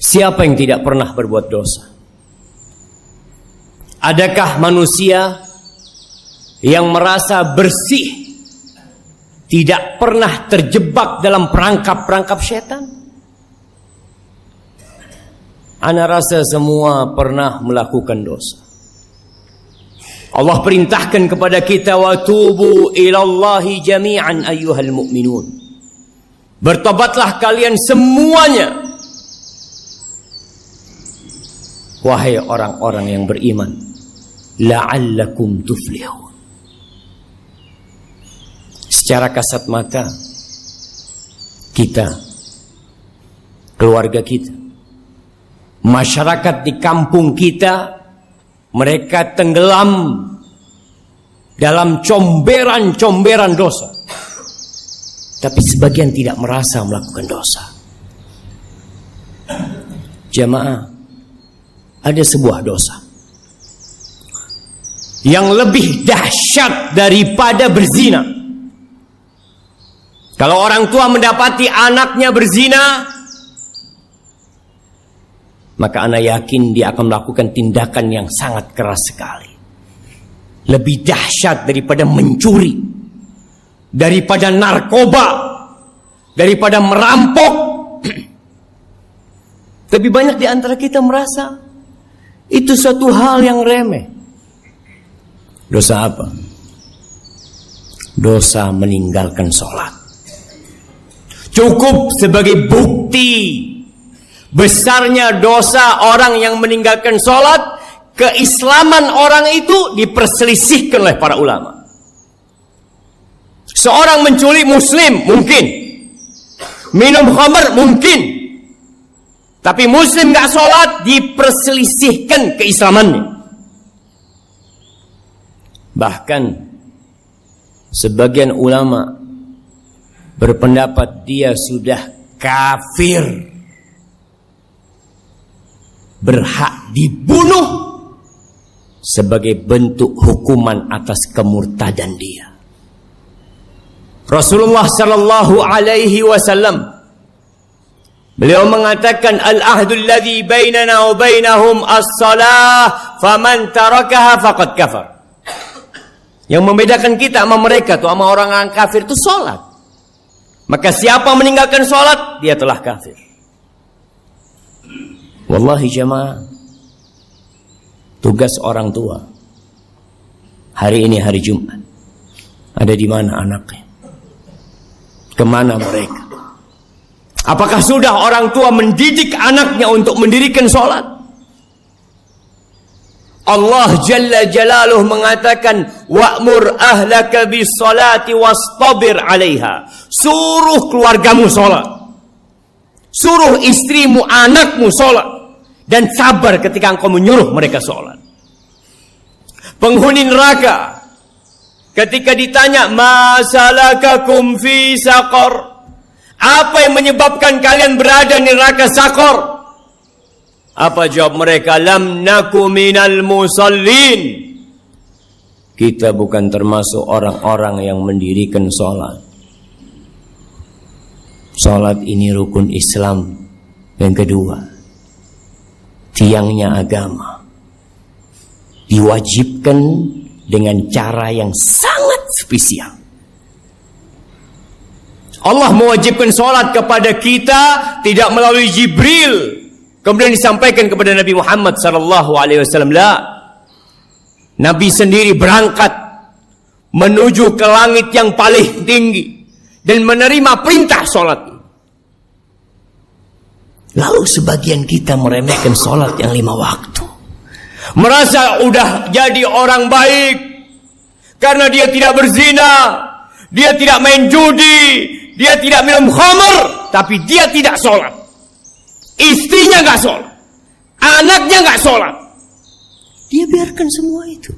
Siapa yang tidak pernah berbuat dosa? Adakah manusia yang merasa bersih, tidak pernah terjebak dalam perangkap-perangkap setan? Ana rasa semua pernah melakukan dosa. Allah perintahkan kepada kita, wa tubu ilallahi jami'an ayyuhal mu'minun. Bertobatlah kalian semuanya, wahai orang-orang yang beriman, la'allakum tuflihun. Secara kasat mata kita, keluarga kita, masyarakat di kampung kita, mereka tenggelam dalam comberan-comberan dosa. Tapi sebagian tidak merasa melakukan dosa. Jamaah, ada sebuah dosa yang lebih dahsyat daripada berzina. Kalau orang tua mendapati anaknya berzina, maka ana yakin dia akan melakukan tindakan yang sangat keras sekali. Lebih dahsyat daripada mencuri, daripada narkoba, daripada merampok. Tapi banyak di antara kita merasa itu suatu hal yang remeh. Dosa apa? Dosa meninggalkan sholat. Cukup sebagai bukti besarnya dosa orang yang meninggalkan sholat, keislaman orang itu diperselisihkan oleh para ulama. Seorang menculik muslim mungkin, minum khamar mungkin, tapi muslim gak sholat, diperselisihkan keislamannya. Bahkan sebagian ulama berpendapat dia sudah kafir, berhak dibunuh sebagai bentuk hukuman atas kemurtadan dia. Rasulullah sallallahu alaihi wasallam, beliau mengatakan, al-ahdul ladzi bainana wa bainahum as-salah, faman tarakaha faqad kafar. Yang membedakan kita sama mereka tuh, sama orang kafir itu salat. Maka siapa meninggalkan salat, dia telah kafir. Wallahi jamaah, tugas orang tua hari ini hari Jumat, ada di mana anaknya? Kemana mereka? Apakah sudah orang tua mendidik anaknya untuk mendirikan salat? Allah Jalla Jalaluh mengatakan, wa'mur ahlaka bis salati wastabir 'alaiha. Suruh keluargamu salat, suruh istrimu, anakmu salat, dan sabar ketika engkau menyuruh mereka salat. Penghuni neraka ketika ditanya, ma salakakum fi saqar, apa yang menyebabkan kalian berada di neraka Saqar? Apa jawab mereka? Lam naku minal musallin. Kita bukan termasuk orang-orang yang mendirikan salat. Salat ini rukun Islam yang kedua, tiangnya agama, diwajibkan dengan cara yang sangat spesial. Allah mewajibkan salat kepada kita tidak melalui Jibril kemudian disampaikan kepada Nabi Muhammad sallallahu alaihi wasallam. Nabi sendiri berangkat menuju ke langit yang paling tinggi dan menerima perintah salat. Lalu sebagian kita meremehkan salat yang 5 waktu, merasa udah jadi orang baik karena dia tidak berzina, dia tidak main judi, dia tidak minum khamar, tapi dia tidak salat. Istrinya gak sholat, anaknya gak sholat, dia biarkan semua itu.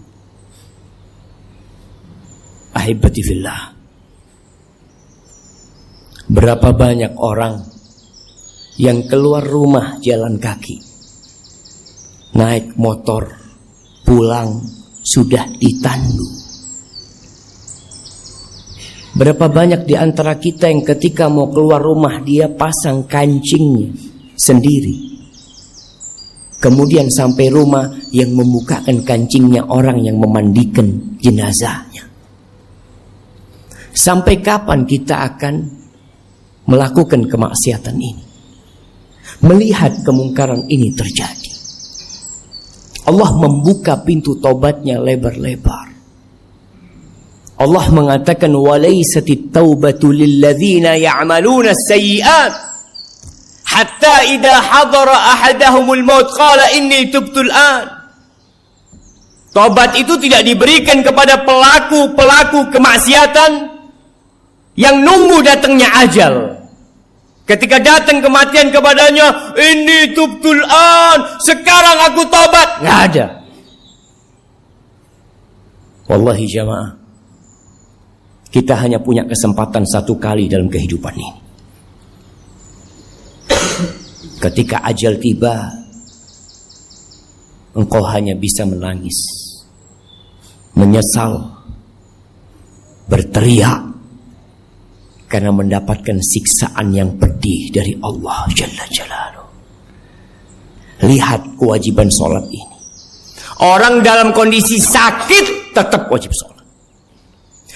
Ahibati fillah, berapa banyak orang yang keluar rumah jalan kaki, naik motor, pulang sudah ditandu. Berapa banyak di antara kita yang ketika mau keluar rumah dia pasang kancingnya sendiri, Kemudian sampai rumah yang membukakan kancingnya orang yang memandikan jenazahnya. Sampai kapan kita akan melakukan kemaksiatan ini? Melihat kemungkaran ini terjadi. Allah membuka pintu tobatnya lebar-lebar. Allah mengatakan walaisatit taubatu lilladzina ya'maluna as-sayyi'at hatta idza hadara ahadahumul maut qala inni tubtul an. Tobat itu tidak diberikan kepada pelaku-pelaku kemaksiatan yang nunggu datangnya ajal. Ketika datang kematian kepadanya, inni tubtul an, sekarang aku tobat. Nggak ada. Wallahi jamaah, kita hanya punya kesempatan satu kali dalam kehidupan ini. Ketika ajal tiba, engkau hanya bisa menangis, menyesal, berteriak, karena mendapatkan siksaan yang pedih dari Allah Jalla Jalaluhu. Lihat kewajiban sholat ini. Orang dalam kondisi sakit tetap wajib sholat.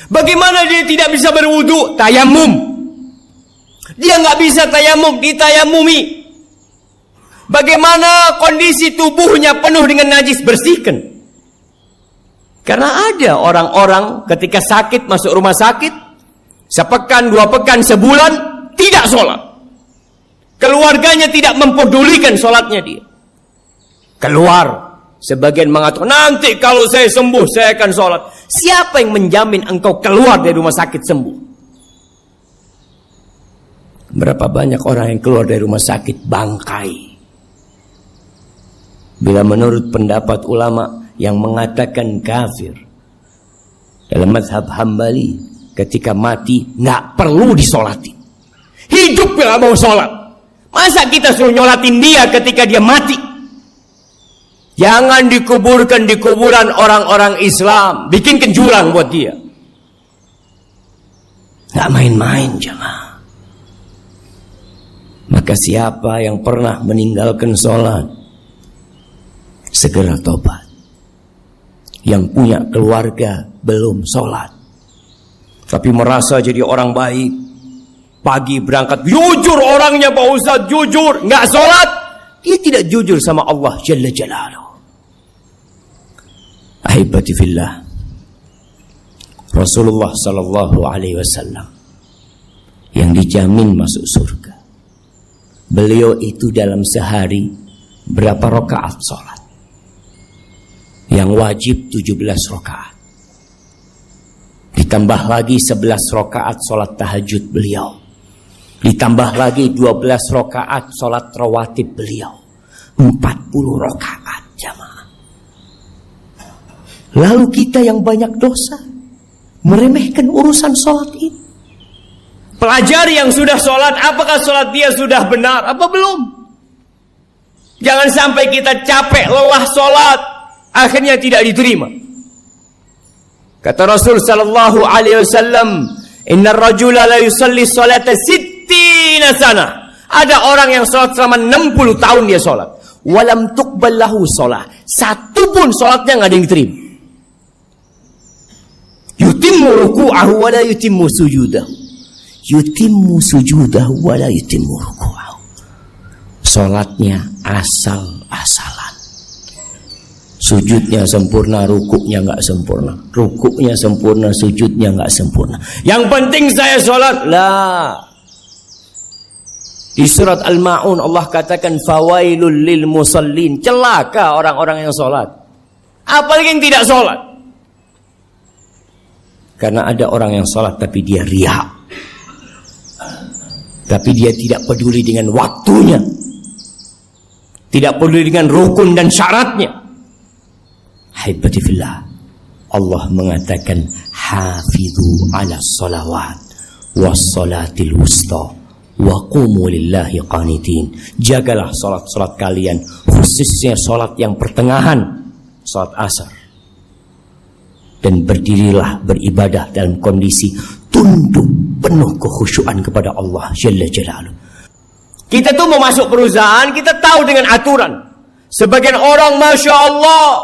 Bagaimana dia tidak bisa berwudu? Tayamum. Dia nggak bisa tayamum, ditayamumi. Bagaimana kondisi tubuhnya penuh dengan najis? Bersihkan. Karena ada orang-orang ketika sakit masuk rumah sakit, sepekan, 2 pekan, sebulan tidak sholat. Keluarganya tidak mempedulikan sholatnya dia. Keluar. Sebagian mengatakan, nanti kalau saya sembuh saya akan sholat. Siapa yang menjamin engkau keluar dari rumah sakit sembuh? Berapa banyak orang yang keluar dari rumah sakit bangkai. Bila menurut pendapat ulama yang mengatakan kafir dalam mazhab Hambali, ketika mati nggak perlu disolatin. Hidup bila mau sholat. Masa kita suruh nyolatin dia ketika dia mati? Jangan dikuburkan di kuburan orang-orang Islam. Bikin jurang buat dia. Nggak main-main jemaah. Maka siapa yang pernah meninggalkan sholat, segera tobat. Yang punya keluarga belum sholat, tapi merasa jadi orang baik, pagi berangkat, jujur orangnya Pak Ustaz, jujur, nggak sholat, dia tidak jujur sama Allah Jalla Jalaluhu. Ahibati fillah, Rasulullah sallallahu alaihi wasallam yang dijamin masuk surga, beliau itu dalam sehari berapa rakaat sholat? Yang wajib 17 rakaat. Ditambah lagi 11 rakaat sholat tahajud beliau. Ditambah lagi 12 rakaat sholat rawatib beliau. 40 rakaat jamaah. Lalu kita yang banyak dosa meremehkan urusan sholat ini. Pelajari yang sudah sholat, apakah sholat dia sudah benar apa belum? Jangan sampai kita capek lelah sholat, akhirnya tidak diterima. Kata Rasul sallallahu alaihi wasallam, "Innar rajula la yusalli salata 60 sana." Ada orang yang salat selama 60 tahun dia salat, walam tuqbal lahu shalah. Satu pun salatnya enggak ada yang diterima. Yutimmu ruku'ahu wa la yutimmu sujudahu. Yutimmu sujudahu wa la yutimmu ruku'ahu. Salatnya asal-asalan. Sujudnya sempurna, rukuknya nggak sempurna. Rukuknya sempurna, sujudnya nggak sempurna. Yang penting saya sholat. Lah. Di surat Al-Ma'un Allah katakan fawailul lil musallin. Celaka orang-orang yang sholat. Apalagi yang tidak sholat. Karena ada orang yang sholat tapi dia riya. Tapi dia tidak peduli dengan waktunya. Tidak peduli dengan rukun dan syaratnya. Haibati fillah, Allah mengatakan hafidhu ala salawat was salatil wusta wa qumu lillahi qanitin. Jagalah salat-salat kalian, khususnya salat yang pertengahan, salat asar. Dan berdirilah beribadah dalam kondisi tunduk penuh kekhusyuan kepada Allah Jalla Jalaluhu. Kita tuh mau masuk perusahaan, kita tahu dengan aturan. Sebagian orang Masya Allah,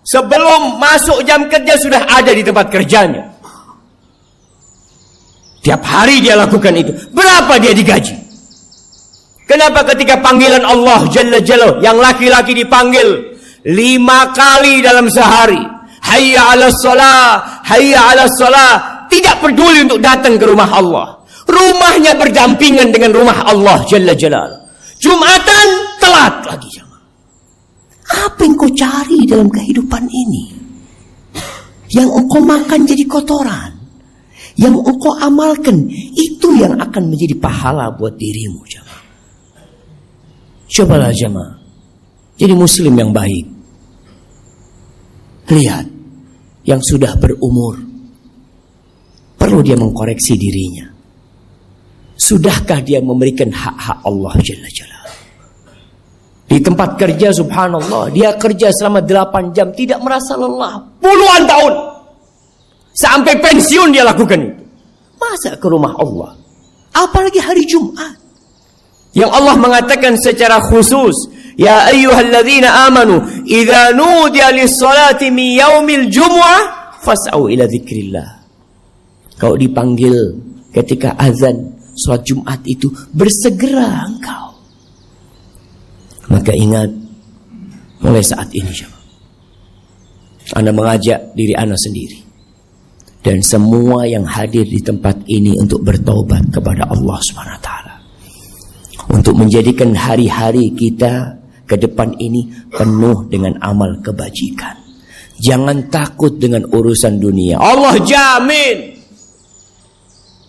sebelum masuk jam kerja sudah ada di tempat kerjanya. Tiap hari dia lakukan itu. Berapa dia digaji? Kenapa ketika panggilan Allah Jalla Jalla, yang laki-laki dipanggil 5 kali dalam sehari, hayya 'alas shalah, hayya 'alas shalah, tidak peduli untuk datang ke rumah Allah. Rumahnya berdampingan dengan rumah Allah Jalla Jalla. Jumatan telat lagi. Apa yang kau cari dalam kehidupan ini? Yang engkau makan jadi kotoran, yang engkau amalkan, itu yang akan menjadi pahala buat dirimu, jemaah. Cobalah jemaah, jadi muslim yang baik. Lihat, yang sudah berumur, perlu dia mengkoreksi dirinya. Sudahkah dia memberikan hak-hak Allah Jalla Jalla? Di tempat kerja, subhanallah, dia kerja selama 8 jam, tidak merasa lelah. Puluhan tahun. Sampai pensiun dia lakukan itu. Masa ke rumah Allah? Apalagi hari Jumat. Yang Allah mengatakan secara khusus, ya ayyuhalladzina amanu, idza nudiya lis-salati min yaumil jumu'ah, fas'au ila dzikrillah. Kau dipanggil ketika azan salat Jumat itu, bersegera engkau. Maka ingat, mulai saat ini Anda mengajak diri Anda sendiri dan semua yang hadir di tempat ini untuk bertaubat kepada Allah SWT, untuk menjadikan hari-hari kita ke depan ini penuh dengan amal kebajikan. Jangan takut dengan urusan dunia. Allah jamin.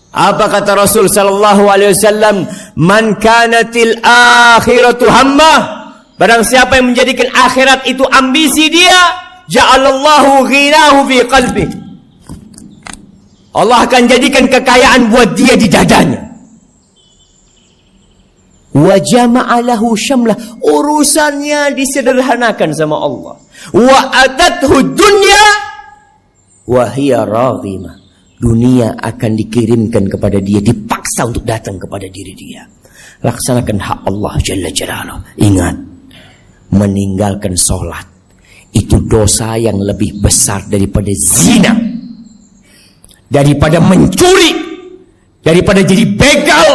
Apa kata Rasul sallallahu alaihi wasallam? Man kanatil akhiratu hammah. Barang siapa yang menjadikan akhirat itu ambisi dia, ja'alallahu ghinahu fi qalbi. Allah akan jadikan kekayaan buat dia di dadanya. Wa jama'a lahu syamlah. Urusannya disederhanakan sama Allah. Wa atathu dunya wa hiya raghimah. Dunia akan dikirimkan kepada dia, dipaksa untuk datang kepada diri dia. Laksanakan hak Allah Jalla Jalaluh. Ingat, meninggalkan sholat itu dosa yang lebih besar daripada zina, daripada mencuri, daripada jadi begal,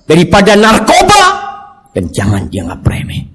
daripada narkoba, dan jangan dianggap remeh.